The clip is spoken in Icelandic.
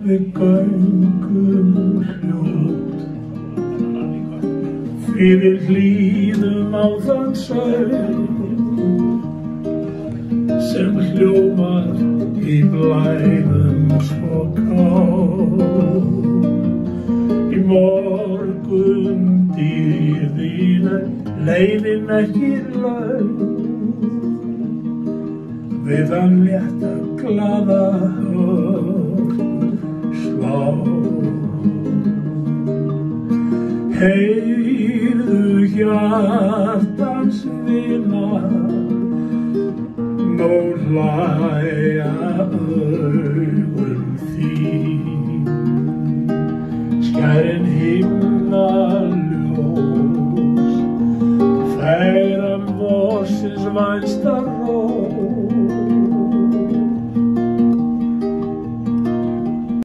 Við göngum hljótt fyrir hlýðum á þann saum sem hljómar í blæðum svo kát. Í morgundýrðinni leiðin ekki laun við hann létta glaða heyrðu hjartans vinar nú hlæja augun þín skærin himnaljós færan vorsins vænsta rós